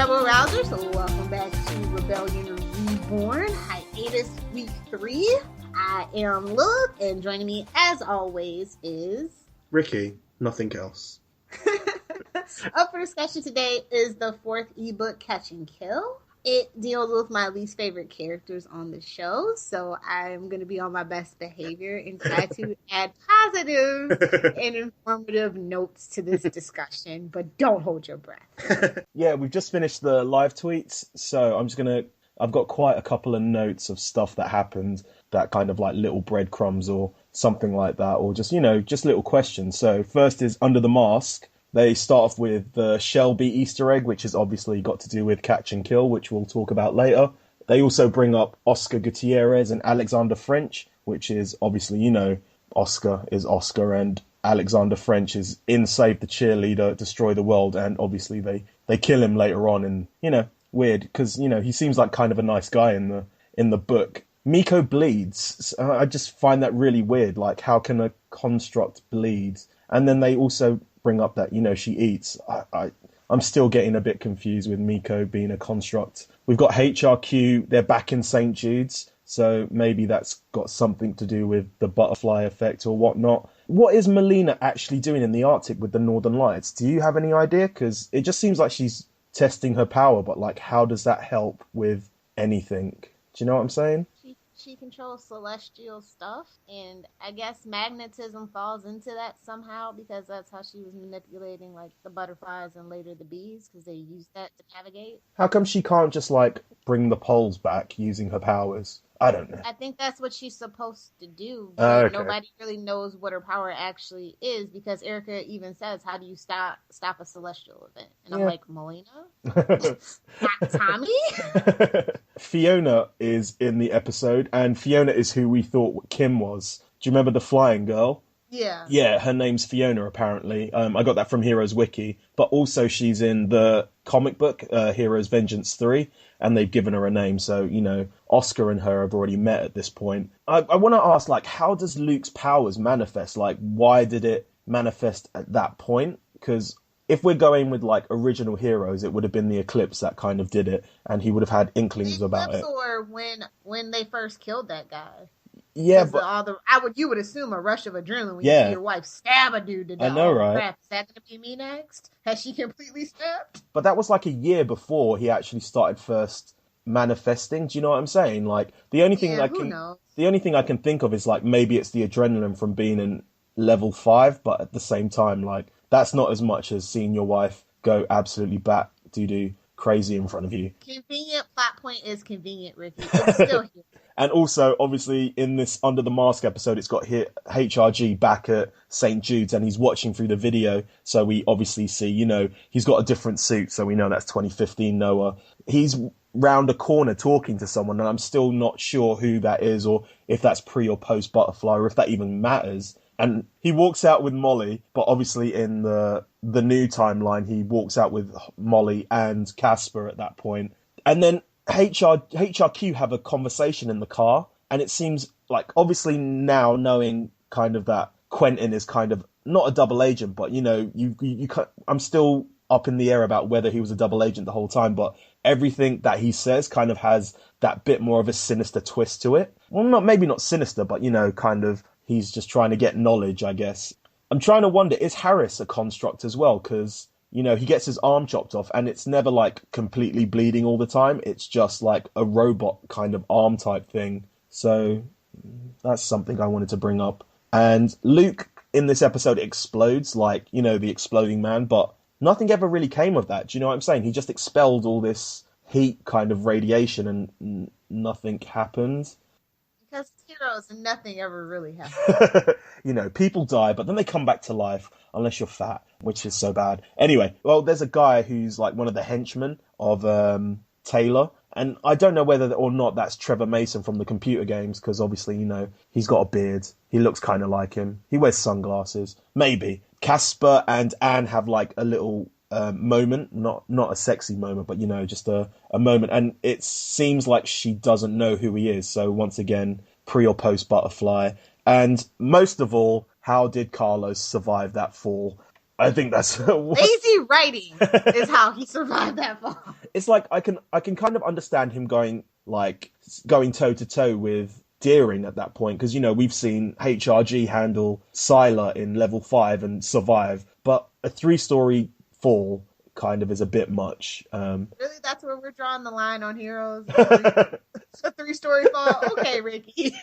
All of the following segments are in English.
rabble rousers, so welcome back to Rebellion Reborn, hiatus week 3. I am Lilith, and joining me as always is... Ricky, nothing else. Up for discussion today is the 4th ebook, Catch and Kill. It deals with my least favorite characters on the show, so I'm going to be on my best behavior and try to add positive and informative notes to this discussion, but don't hold your breath. Yeah, we've just finished the live tweets, so I've got quite a couple of notes of stuff that happened, that kind of like little breadcrumbs or something like that, or just, just little questions. So first is Under the Mask. They start off with the Shelby Easter egg, which has obviously got to do with Catch and Kill, which we'll talk about later. They also bring up Oscar Gutierrez and Alexander French, which is obviously, Oscar is Oscar and Alexander French is in Save the Cheerleader, Destroy the World, and obviously they kill him later on, and, weird, because, he seems like kind of a nice guy in the book. Miko bleeds. I just find that really weird. Like, how can a construct bleed? And then they also bring up that, she eats. I'm still getting a bit confused with Miko being a construct. We've got HRQ. They're back in St. Jude's. So maybe that's got something to do with the butterfly effect or whatnot. What is Melina actually doing in the Arctic with the Northern Lights? Do you have any idea? Because it just seems like she's testing her power, but like, how does that help with anything? Do you know what I'm saying? She controls celestial stuff, and I guess magnetism falls into that somehow, because that's how she was manipulating like the butterflies and later the bees, because they used that to navigate. How come she can't just like bring the poles back using her powers? I don't know. I think that's what she's supposed to do. Okay. Nobody really knows what her power actually is, because Erica even says, how do you stop a celestial event? And I'm like, Melina? Not Tommy? Fiona is in the episode, and Fiona is who we thought Kim was. Do you remember the flying girl? Yeah. Yeah, her name's Fiona, apparently. I got that from Heroes Wiki. But also she's in the comic book, Heroes Vengeance 3, and they've given her a name. So, Oscar and her have already met at this point. I want to ask, like, how does Luke's powers manifest? Like, why did it manifest at that point? Because if we're going with, like, original heroes, it would have been the Eclipse that kind of did it, and he would have had inklings about it. Or when they first killed that guy. Yeah, but you would assume a rush of adrenaline when you see your wife stab a dude to death. I know, right? Crap, is that going to be me next? Has she completely stabbed? But that was like a year before he actually started first manifesting. Do you know what I'm saying? Like the only thing I can think of is like maybe it's the adrenaline from being in level 5, but at the same time, like that's not as much as seeing your wife go absolutely bat doo-doo crazy in front of you. Convenient plot point is convenient, Ricky. It's still here. And also, obviously, in this Under the Mask episode, it's got HRG back at St. Jude's, and he's watching through the video. So we obviously see, he's got a different suit, so we know that's 2015 Noah. He's round a corner talking to someone, and I'm still not sure who that is, or if that's pre or post Butterfly, or if that even matters. And he walks out with Molly, but obviously in the new timeline, he walks out with Molly and Casper at that point. And then HRQ have a conversation in the car, and it seems like obviously now knowing kind of that Quentin is kind of not a double agent, but I'm still up in the air about whether he was a double agent the whole time, but everything that he says kind of has that bit more of a sinister twist to it. Well, maybe not sinister, but kind of he's just trying to get knowledge, I guess. I'm trying to wonder, is Harris a construct as well? Because he gets his arm chopped off, and it's never, like, completely bleeding all the time. It's just, like, a robot kind of arm type thing. So that's something I wanted to bring up. And Luke, in this episode, explodes, like, the exploding man, but nothing ever really came of that. Do you know what I'm saying? He just expelled all this heat kind of radiation, and nothing happened. Because heroes, nothing ever really happens. People die, but then they come back to life, unless you're fat, which is so bad. Anyway, well, there's a guy who's like one of the henchmen of Taylor, and I don't know whether or not that's Trevor Mason from the computer games, because obviously, he's got a beard. He looks kind of like him. He wears sunglasses. Maybe. Casper and Anne have like a little moment, not a sexy moment, but just a moment, and it seems like she doesn't know who he is. So once again, pre or post Butterfly. And most of all, how did Carlos survive that fall? I think that's lazy writing is how he survived that fall. It's like I can kind of understand him going toe to toe with Deering at that point, because we've seen HRG handle Sylar in level 5 and survive, but a 3-story fall kind of is a bit much. Really, that's where we're drawing the line on heroes. It's a 3-story fall. Okay, Ricky.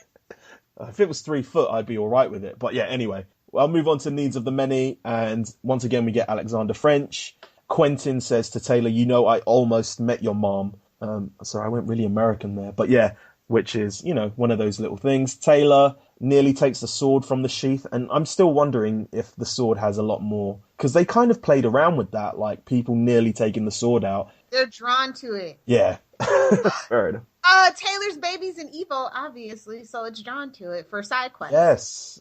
If it was 3 foot, I'd be all right with it. But yeah, anyway, I'll move on to Needs of the Many, and once again we get Alexander French. Quentin says to Taylor, I almost met your mom. Sorry, I went really American there, but yeah, which is, one of those little things. Taylor nearly takes the sword from the sheath, and I'm still wondering if the sword has a lot more, because they kind of played around with that, like people nearly taking the sword out. They're drawn to it. Yeah. Fair enough. Taylor's baby's an Evo, obviously, so it's drawn to it for side quests. Yes.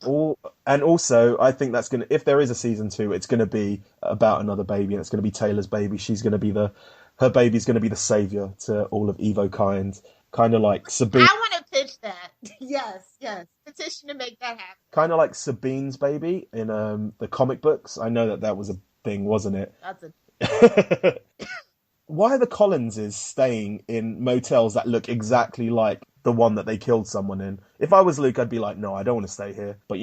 And also, I think that's if there is a season 2, it's going to be about another baby, and it's going to be Taylor's baby. She's going to be her baby's going to be the savior to all of Evo kind. Kind of like Sabine. I want to pitch that. Yes. Petition to make that happen. Kind of like Sabine's baby in the comic books. I know that was a thing, wasn't it? That's a... Why are the Collinses staying in motels that look exactly like the one that they killed someone in? If I was Luke, I'd be like, no, I don't want to stay here. But,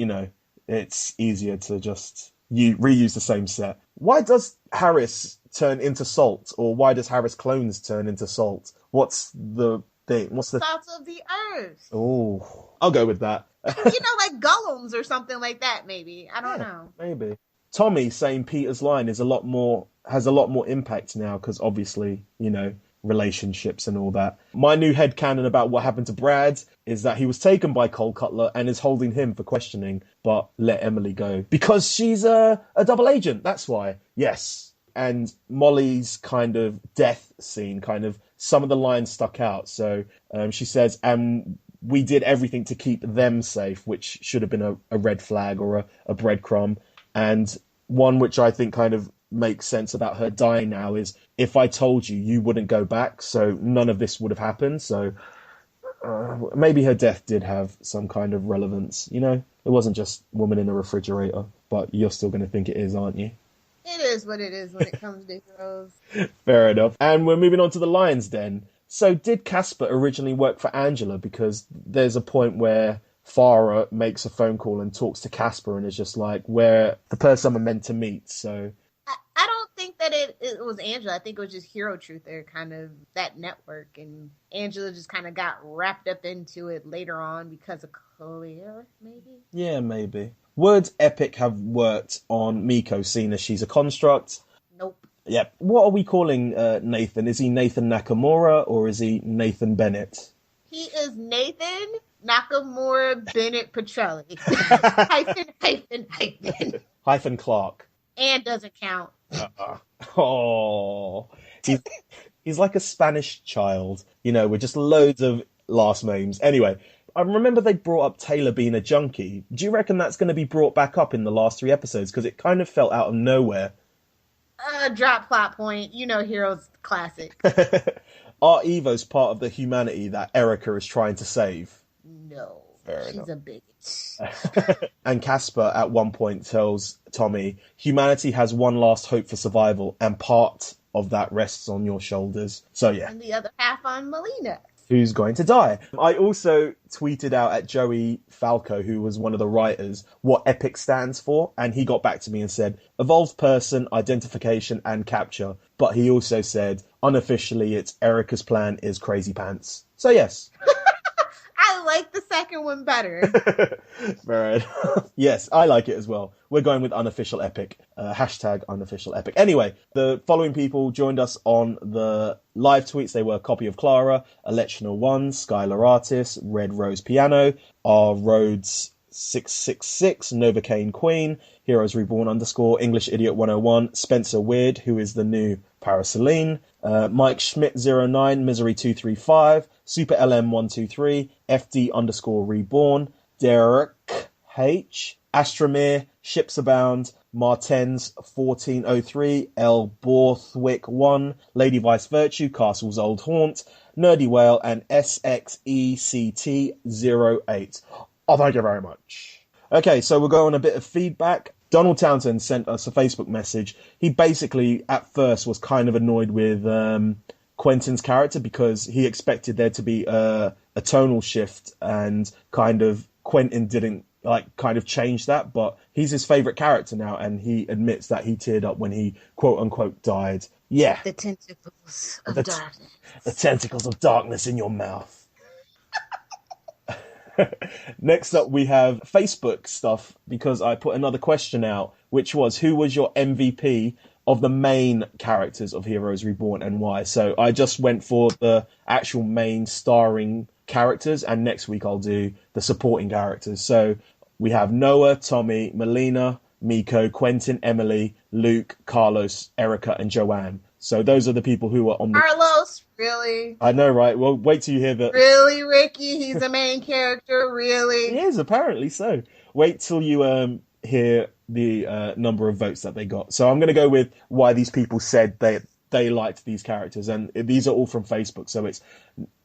it's easier to just reuse the same set. Why does Harris turn into Salt? Or why does Harris' clones turn into Salt? What's the thing? What's the... Salt of the earth. Oh, I'll go with that. Like golems or something like that, maybe. I don't know. Maybe. Tommy saying Peter's line has a lot more impact now, because obviously, relationships and all that. My new headcanon about what happened to Brad is that he was taken by Cole Cutler and is holding him for questioning, but let Emily go. Because she's a double agent, that's why. Yes. And Molly's kind of death scene, some of the lines stuck out. So she says, and we did everything to keep them safe, which should have been a red flag or a breadcrumb. And one which I think kind of makes sense about her dying now is, if I told you, you wouldn't go back, so none of this would have happened. So maybe her death did have some kind of relevance. It wasn't just woman in a refrigerator, but you're still going to think it is, aren't you? It is what it is when it comes to heroes. Fair enough. And we're moving on to the Lion's Den. So did Casper originally work for Angela? Because there's a point where Farah makes a phone call and talks to Casper and is just like, where the person I'm meant to meet. So I don't think that it was Angela. I think it was just Hero Truther, kind of that network, and Angela just kind of got wrapped up into it later on because of Claire, maybe? Yeah, maybe. Would Epic have worked on Miko, seeing as she's a construct? Nope. Yep. What are we calling Nathan? Is he Nathan Nakamura or is he Nathan Bennett? He is Nathan Nakamura Bennett Petrelli. hyphen. Hyphen Clark. And doesn't count. Oh. He's like a Spanish child, with just loads of last names. Anyway, I remember they brought up Taylor being a junkie. Do you reckon that's going to be brought back up in the last 3 episodes? Because it kind of felt out of nowhere. Drop plot point. Heroes classic. Are Evos part of the humanity that Erica is trying to save? No. Fair She's enough. a bigot. And Casper at one point tells Tommy, humanity has one last hope for survival, and part of that rests on your shoulders. So yeah. And the other half on Melina. Who's going to die? I also tweeted out at Joey Falco, who was one of the writers, what EPIC stands for, and he got back to me and said, Evolved Person, Identification and Capture. But he also said, unofficially, it's Erica's plan is Crazy Pants. So yes. I like the second one better. Right. Yes, I like it as well. We're going with unofficial epic. Hashtag unofficial epic. Anyway, the following people joined us on the live tweets. They were Copy of Clara, Electional1, Skylar Artis, Red Rose Piano, R Rhodes 666, Novocaine Queen, Heroes Reborn _ English Idiot 101, Spencer Weird, who is the new Paraceline, Mike Schmidt 09, Misery 235, Super LM 123, FD _ Reborn, Derek H, Astromir, Ships Abound, Martens 1403, L Borthwick 1, Lady Vice Virtue, Castle's Old Haunt, Nerdy Whale, and SXECT 08. Oh, thank you very much. Okay, so we'll go on a bit of feedback. Donald Townsend sent us a Facebook message. He basically, at first, was kind of annoyed with Quentin's character because he expected there to be a tonal shift, and kind of Quentin didn't kind of change that, but he's his favorite character now, and he admits that he teared up when he quote unquote died. Yeah. The tentacles of darkness. The tentacles of darkness in your mouth. Next up, we have Facebook stuff, because I put another question out, which was, who was your MVP of the main characters of Heroes Reborn and why? So I just went for the actual main starring characters, and next week I'll do the supporting characters. So we have Noah, Tommy, Melina, Miko, Quentin, Emily, Luke, Carlos, Erica, and Joanne. So those are the people who are on the... Carlos, really? I know, right? Well, wait till you hear the... Really, Ricky? He's a main character? Really? He is, apparently so. Wait till you hear the number of votes that they got. So I'm going to go with why these people said they liked these characters. And these are all from Facebook. So it's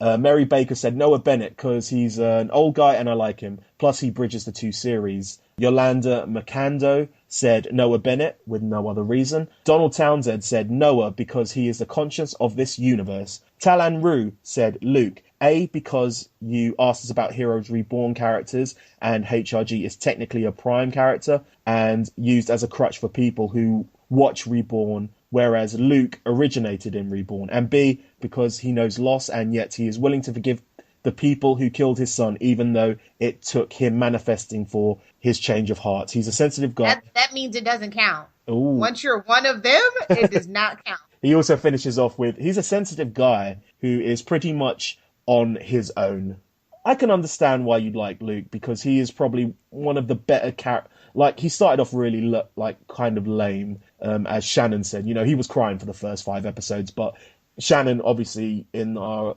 Mary Baker said Noah Bennett because he's an old guy and I like him. Plus he bridges the two series. Yolanda Macando said Noah Bennett with no other reason. Donald Townsend said Noah because he is the conscience of this universe. Talan Rue said Luke. A, because you asked us about Heroes Reborn characters, and HRG is technically a prime character and used as a crutch for people who watch Reborn, whereas Luke originated in Reborn. And B, because he knows loss and yet he is willing to forgive the people who killed his son, even though it took him manifesting for his change of heart. He's a sensitive guy. That means it doesn't count. Ooh. Once you're one of them, it does not count. He also finishes off with, he's a sensitive guy who is pretty much on his own. I can understand why you'd like Luke, because he is probably one of the better characters. He started off really kind of lame, as Shannon said. He was crying for the first 5 episodes, but Shannon, obviously, in our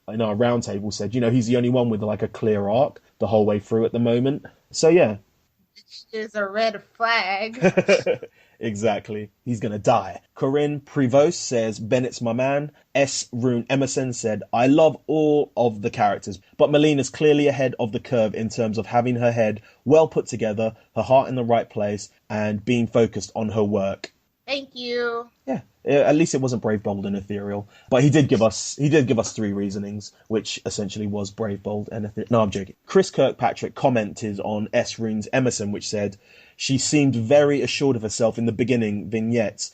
roundtable said, he's the only one with a clear arc the whole way through at the moment. So yeah, is a red flag. Exactly. He's going to die. Corinne Prevost says, Bennett's my man. S. Rune Emerson said, I love all of the characters, but Melina's clearly ahead of the curve in terms of having her head well put together, her heart in the right place, and being focused on her work. Thank you. Yeah. At least it wasn't brave, bold, and ethereal. But he did give us 3 reasonings, which essentially was brave, bold, and ethereal. No, I'm joking. Chris Kirkpatrick commented on S. Rune's Emerson, which said, she seemed very assured of herself in the beginning vignettes.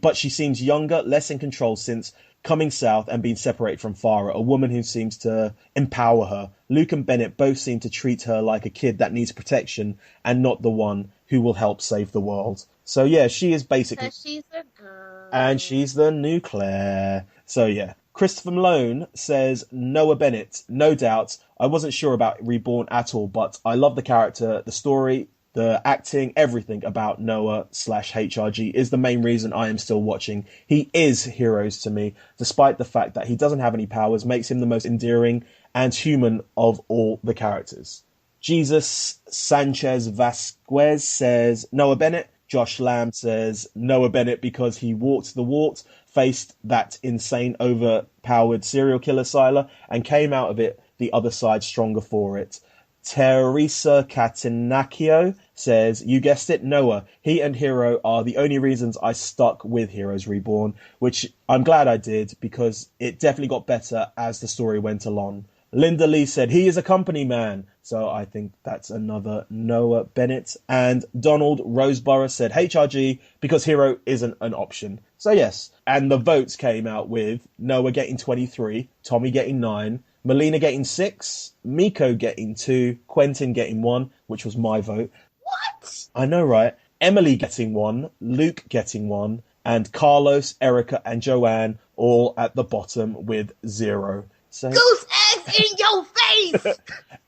But she seems younger, less in control since coming south and being separated from Farah, a woman who seems to empower her. Luke and Bennett both seem to treat her like a kid that needs protection and not the one who will help save the world. So yeah, she is basically... 'Cause she's a girl. And she's the new Claire. So yeah. Christopher Malone says, Noah Bennett, no doubt. I wasn't sure about Reborn at all, but I love the character, the story, the acting, everything about Noah/HRG is the main reason I am still watching. He is Heroes to me, despite the fact that he doesn't have any powers, makes him the most endearing and human of all the characters. Jesus Sanchez Vasquez says, Noah Bennett. Josh Lamb says Noah Bennett because he walked the wart, faced that insane, overpowered serial killer Sylar, and came out of it the other side stronger for it. Teresa Catenaccio says, you guessed it, Noah. He and Hero are the only reasons I stuck with Heroes Reborn, which I'm glad I did, because it definitely got better as the story went along. Linda Lee said, he is a company man. So I think that's another Noah Bennett. And Donald Roseborough said, HRG, because Hero isn't an option. So yes, and the votes came out with Noah getting 23, Tommy getting 9, Melina getting 6, Miko getting 2, Quentin getting 1, which was my vote. What? I know, right? Emily getting 1, Luke getting 1, and Carlos, Erica, and Joanne all at the bottom with 0. So... Goose eggs in your face!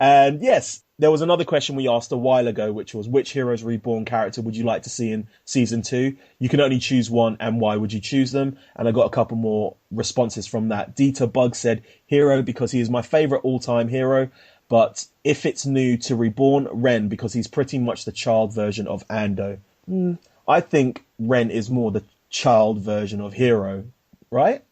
And yes, there was another question we asked a while ago, which was, which Heroes Reborn character would you like to see in Season 2? You can only choose one, and why would you choose them? And I got a couple more responses from that. Dieter Bug said, Hero, because he is my favourite all-time hero. But if it's new to Reborn, Ren, because he's pretty much the child version of Ando. I think Ren is more the child version of Hero, right?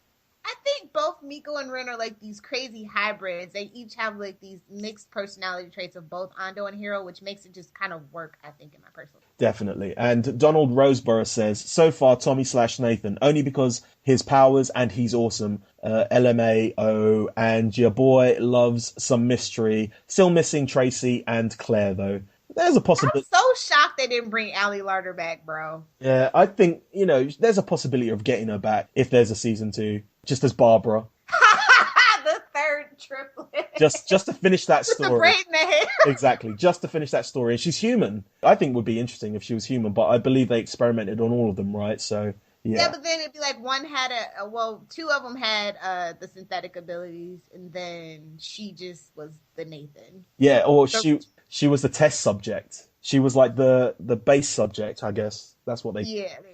I think both Miko and Ren are like these crazy hybrids. They each have like these mixed personality traits of both Ando and Hiro, which makes it just kind of work, I think, in my personal. Definitely. And Donald Roseborough says, so far Tommy/Nathan, only because his powers and he's awesome. LMAO, and your boy loves some mystery. Still missing Tracy and Claire, though. There's a possibility. I'm so shocked they didn't bring Ali Larder back, bro. Yeah, I think, there's a possibility of getting her back if there's a season 2, just as Barbara. The third triplet. Just to finish that story. With the braid in the hair. Exactly, just to finish that story. And she's human. I think it would be interesting if she was human, but I believe they experimented on all of them, right? So, yeah. Yeah, but then it'd be like one had two of them had the synthetic abilities, and then she just was the Nathan. Yeah, or she was the test subject. She was like the base subject, I guess. That's what they...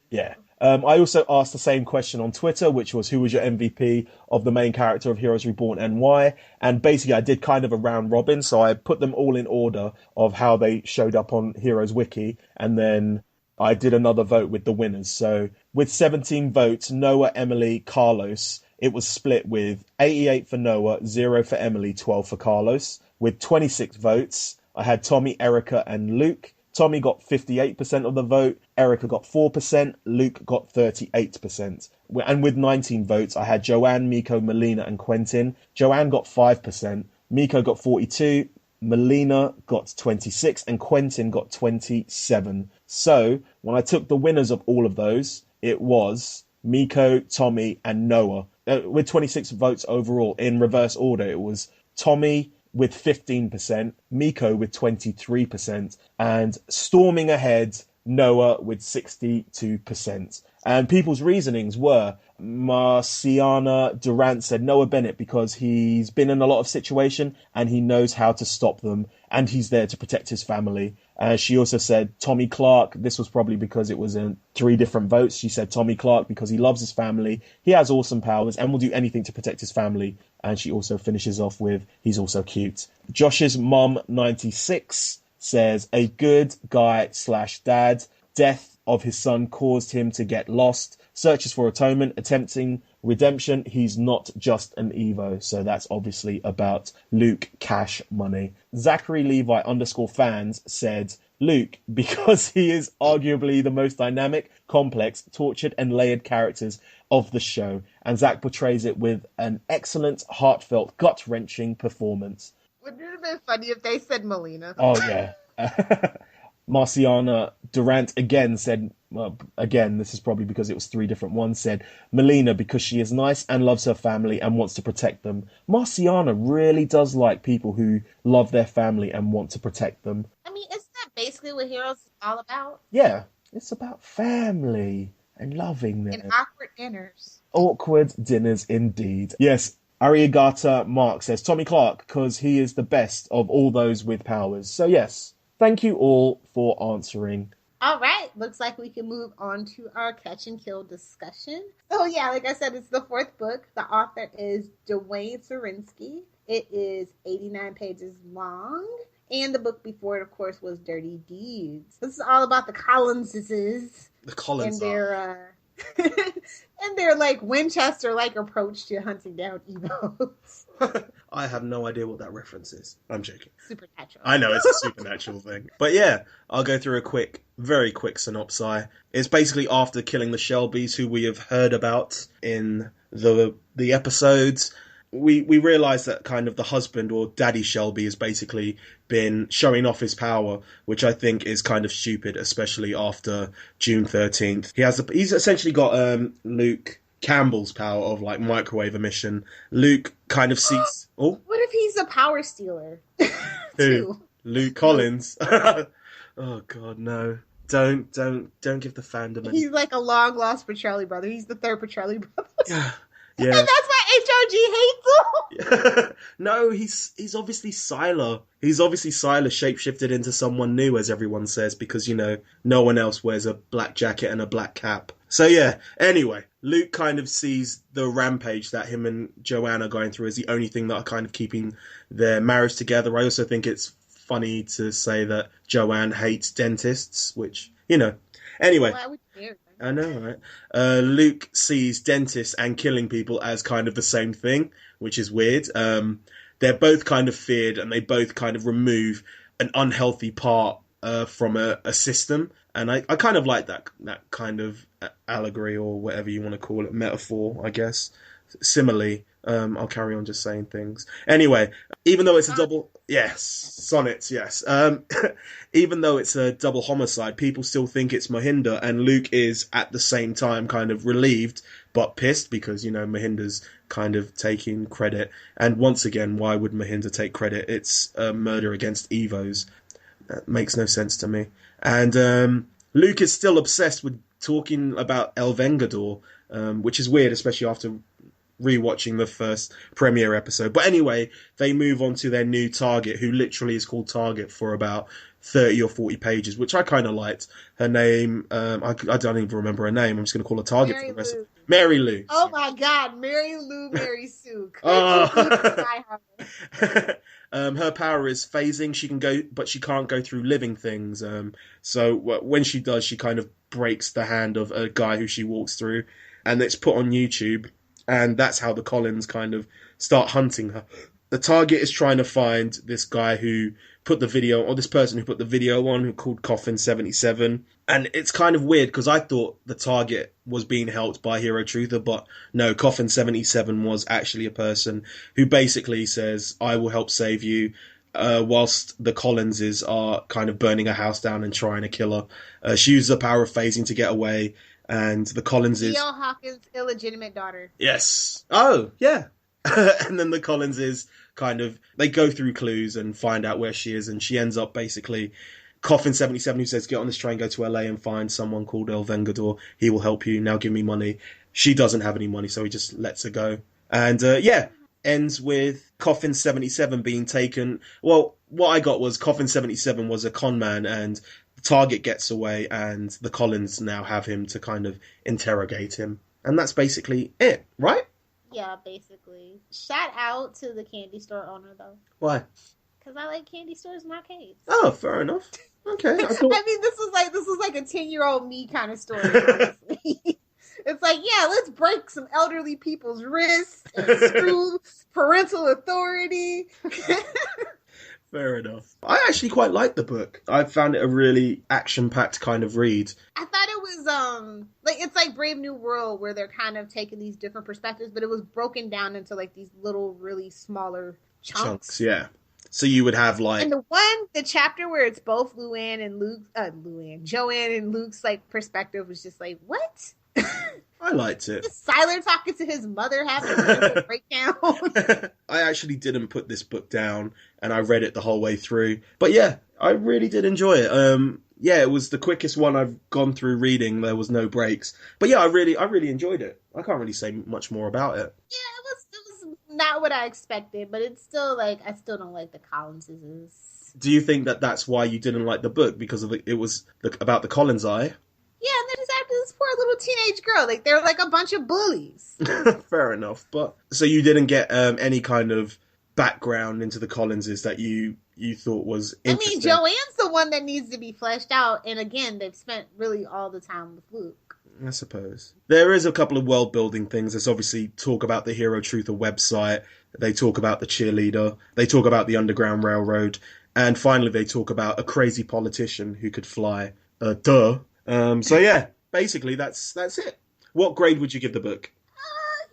Yeah. I also asked the same question on Twitter, which was, who was your MVP of the main character of Heroes Reborn and why? And basically, I did kind of a round robin, so I put them all in order of how they showed up on Heroes Wiki, and then I did another vote with the winners. So with 17 votes, Noah, Emily, Carlos, it was split with 88 for Noah, 0 for Emily, 12 for Carlos. With 26 votes, I had Tommy, Erica, and Luke. Tommy got 58% of the vote, Erica got 4%, Luke got 38%. And with 19 votes, I had Joanne, Miko, Melina, and Quentin. Joanne got 5%, Miko got 42%, Melina got 26%, and Quentin got 27%. So, when I took the winners of all of those, it was Miko, Tommy, and Noah. With 26 votes overall, in reverse order, it was Tommy with 15%, Miko with 23%, and storming ahead, Noah with 62%. And people's reasonings were, Marciana Durant said Noah Bennett because he's been in a lot of situation and he knows how to stop them and he's there to protect his family. She also said Tommy Clark. This was probably because it was in 3 different votes. She said Tommy Clark because he loves his family, he has awesome powers and will do anything to protect his family. And she also finishes off with, he's also cute. Josh's mom 96 says, a good guy/dad. Death of his son caused him to get lost. Searches for atonement, attempting redemption. He's not just an Evo. So that's obviously about Luke Cash Money. Zachary Levi _fans said, Luke, because he is arguably the most dynamic, complex, tortured and layered characters of the show. And Zach portrays it with an excellent, heartfelt, gut-wrenching performance. Wouldn't it have been funny if they said Melina? Oh, yeah. Marciana Durant again said, well, again, this is probably because it was 3 different ones, said Melina because she is nice and loves her family and wants to protect them. Marciana really does like people who love their family and want to protect them. I mean, isn't that basically what Heroes is all about? Yeah, it's about family and loving them. And awkward dinners. Awkward dinners indeed. Yes, Ariagata Mark says Tommy Clark because he is the best of all those with powers. So yes, thank you all for answering. All right, looks like we can move on to our catch and kill discussion. So yeah, like I said, it's the 4th book. The author is Dwayne Sarinsky. It is 89 pages long. And the book before it, of course, was Dirty Deeds. This is all about the Collinses. The Collins and their and their like Winchester-like approach to hunting down evils. I have no idea what that reference is. I'm joking. Supernatural. I know, it's a supernatural thing. But yeah, I'll go through a very quick synopsis. It's basically after killing the Shelbys, who we have heard about in the episodes. We realise that kind of the husband or Daddy Shelby has basically been showing off his power, which I think is kind of stupid, especially after June 13th. He's essentially got Luke Campbell's power of like microwave emission. Luke kind of sees. Oh, what if he's a power stealer? Who? Luke Collins. Oh God, no! Don't give the fandom. He's like a long lost Petrelli brother. He's the 3rd Petrelli brother. Yeah. And that's why HRG hates him. No, he's obviously Sylar. He's obviously Sylar shapeshifted into someone new, as everyone says, because, no one else wears a black jacket and a black cap. So yeah, anyway, Luke kind of sees the rampage that him and Joanne are going through as the only thing that are kind of keeping their marriage together. I also think it's funny to say that Joanne hates dentists, which, you know. Anyway. Well, I would care. I know, right? Luke sees dentists and killing people as kind of the same thing, which is weird. They're both kind of feared, and they both kind of remove an unhealthy part from a system. And I kind of like that kind of allegory, or whatever you want to call it, metaphor, I guess. Similarly, I'll carry on just saying things. Anyway, even though it's a double... Yes, sonnets, yes. Even though it's a double homicide, people still think it's Mahinda, and Luke is, at the same time, kind of relieved, but pissed, because, you know, Mahinda's kind of taking credit. And once again, why would Mahinda take credit? It's a murder against Evos. That makes no sense to me. And Luke is still obsessed with talking about El Vengador, which is weird, especially after rewatching the first premiere episode. But anyway, they move on to their new target, who literally is called Target for about 30 or 40 pages, which I kind of liked. Her name, I don't even remember her name. I'm just going to call her Target for the rest of Marylou. Oh my God, MaryLou, MarySue. Her power is phasing. She can go, but she can't go through living things. So when she does, she kind of breaks the hand of a guy who she walks through, and it's put on YouTube. And that's how the Collins kind of start hunting her. The Target is trying to find this guy who put the video, or this person who put the video on, who called Coffin 77. And it's kind of weird, because I thought the Target was being helped by Hero Truther, but no, Coffin 77 was actually a person who basically says, I will help save you, whilst the Collinses are kind of burning a house down and trying to kill her. She uses the power of phasing to get away. And the Collinses... Leo Hawkins' illegitimate daughter. Yes. Oh, yeah. And then the Collinses kind of... They go through clues and find out where she is, and she ends up basically... Coffin 77, who says, get on this train, go to LA and find someone called El Vengador. He will help you. Now give me money. She doesn't have any money, so he just lets her go. And, ends with Coffin 77 being taken... Well, what I got was Coffin 77 was a con man, and... Target gets away, and the Collins now have him to kind of interrogate him. And that's basically it, right? Yeah, basically. Shout out to the candy store owner, though. Why? Because I like candy stores and arcades. Oh, fair enough. Okay. I mean, this was like a 10-year-old me kind of story, honestly. It's like, yeah, let's break some elderly people's wrists and screw parental authority. Fair enough. I actually quite liked the book. I found it a really action-packed kind of read. I thought it was, it's like Brave New World, where they're kind of taking these different perspectives, but it was broken down into, like, these little, really smaller chunks. Yeah. So you would have, like... And the chapter where it's both Joanne and Luke's, like, perspective was just like, what? I liked it. Siler talking to his mother having a breakdown. I actually didn't put this book down, and I read it the whole way through. But yeah, I really did enjoy it. It was the quickest one I've gone through reading. There was no breaks. But yeah, I really enjoyed it. I can't really say much more about it. Yeah, it was not what I expected, but it's still, like, I still don't like the Collinses. Do you think that that's why you didn't like the book? Because it was about the Collins eye? Yeah, and they're just after this poor little teenage girl. Like, they're like a bunch of bullies. Fair enough. But so you didn't get any kind of background into the Collinses that you thought was interesting? I mean, Joanne's the one that needs to be fleshed out. And again, they've spent really all the time with Luke. I suppose. There is a couple of world-building things. There's obviously talk about the Hero Truther website. They talk about the cheerleader. They talk about the Underground Railroad. And finally, they talk about a crazy politician who could fly. So yeah, basically that's it. What grade would you give the book?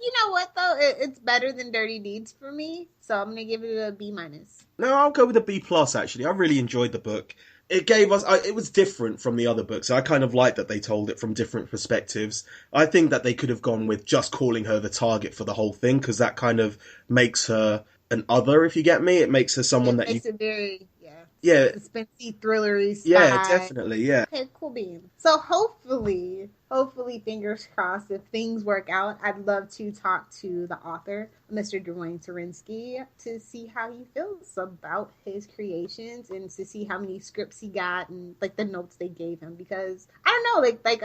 You know what though? It's better than Dirty Deeds for me, so I'm gonna give it a B-. No, I'll go with a B+. Actually, I really enjoyed the book. It gave us. It was different from the other books. I kind of like that they told it from different perspectives. I think that they could have gone with just calling her the target for the whole thing, because that kind of makes her an other. If you get me, it makes her someone that makes it very. Yeah, suspensey, thrillery, spy. Yeah, definitely, yeah. Okay, cool bean. So hopefully, fingers crossed, if things work out, I'd love to talk to the author, Mr. Dwayne Terinsky, to see how he feels about his creations and to see how many scripts he got and, like, the notes they gave him. Because, I don't know, like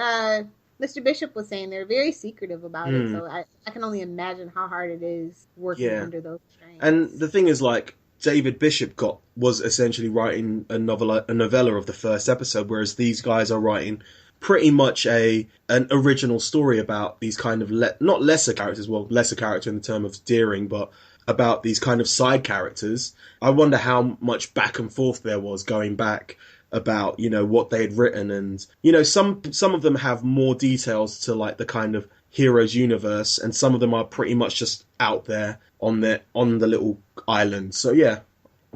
Mr. Bishop was saying, they're very secretive about it. So I can only imagine how hard it is working under those strains. And the thing is, like, David Bishop was essentially writing a novella of the first episode, whereas these guys are writing pretty much an original story about these kind of not lesser characters, well, lesser character in the term of Deering, but about these kind of side characters. I wonder how much back and forth there was going back about, you know, what they had written, and, you know, some of them have more details to like the kind of heroes universe, and some of them are pretty much just out there on the little island. So yeah.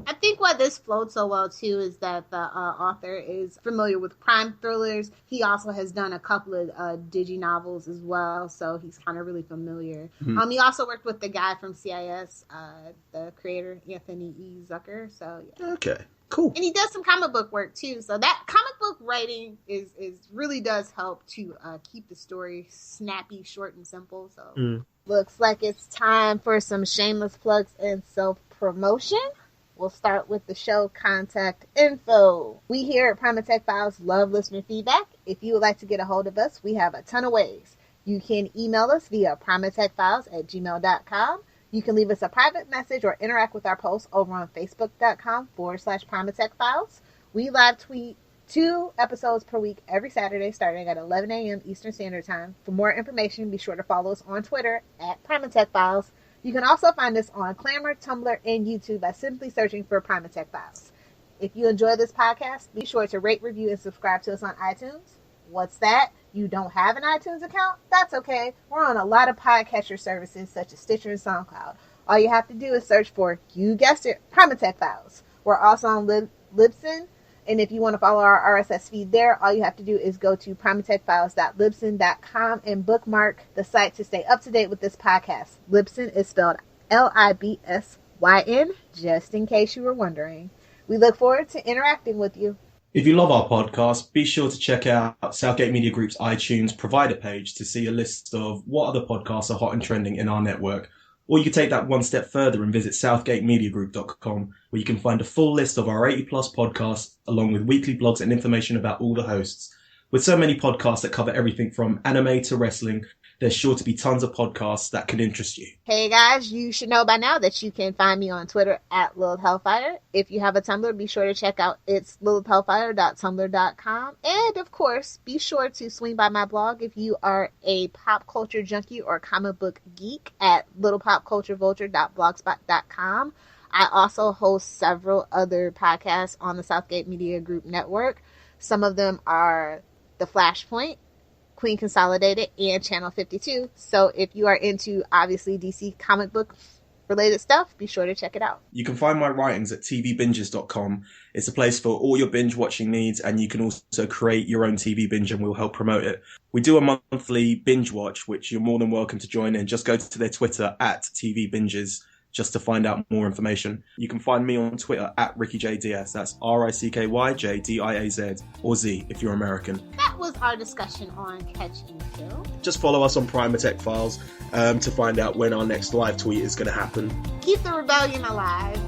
I think why this flowed so well too is that the author is familiar with crime thrillers. He also has done a couple of digi novels as well, so he's kind of really familiar. Mm-hmm. He also worked with the guy from CIS, the creator Anthony E. Zucker. So yeah. Okay, cool. And he does some comic book work too. So that comic book writing is really does help to keep the story snappy, short, and simple. So looks like it's time for some shameless plugs and self promotion. We'll start with the show contact info. We here at Primatech Files love listener feedback. If you would like to get a hold of us, we have a ton of ways. You can email us via primatechfiles@gmail.com. You can leave us a private message or interact with our posts over on facebook.com/primatechfiles. We live tweet 2 episodes per week every Saturday starting at 11 a.m. Eastern Standard Time. For more information, be sure to follow us on Twitter at Primatech You can also find us on Clamor, Tumblr, and YouTube by simply searching for Primatech Files. If you enjoy this podcast, be sure to rate, review, and subscribe to us on iTunes. What's that? You don't have an iTunes account? That's okay. We're on a lot of podcatcher services such as Stitcher and SoundCloud. All you have to do is search for, you guessed it, Primatech Files. We're also on Libsyn. And if you want to follow our RSS feed there, all you have to do is go to primatechfiles.libsyn.com and bookmark the site to stay up to date with this podcast. Libsyn is spelled Libsyn, just in case you were wondering. We look forward to interacting with you. If you love our podcast, be sure to check out Southgate Media Group's iTunes provider page to see a list of what other podcasts are hot and trending in our network. Or you can take that one step further and visit southgatemediagroup.com, where you can find a full list of our 80-plus podcasts, along with weekly blogs and information about all the hosts. With so many podcasts that cover everything from anime to wrestling, there's sure to be tons of podcasts that could interest you. Hey guys, you should know by now that you can find me on Twitter at Lilith Hellfire. If you have a Tumblr, be sure to check out it's lilithhellfire.tumblr.com. And of course, be sure to swing by my blog if you are a pop culture junkie or comic book geek at littlepopculturevulture.blogspot.com. I also host several other podcasts on the Southgate Media Group network. Some of them are The Flashpoint, Queen Consolidated, and Channel 52. So if you are into, obviously, DC comic book related stuff, be sure to check it out. You can find my writings at tvbinges.com. It's a place for all your binge watching needs, and you can also create your own TV binge and we'll help promote it. We do a monthly binge watch, which you're more than welcome to join in. Just go to their Twitter at tvbinges just to find out more information. You can find me on Twitter at RickyJDS. That's RickyJDiaz, or Z if you're American. That was our discussion on Catch and Kill. Just follow us on Primatech Files to find out when our next live tweet is going to happen. Keep the rebellion alive.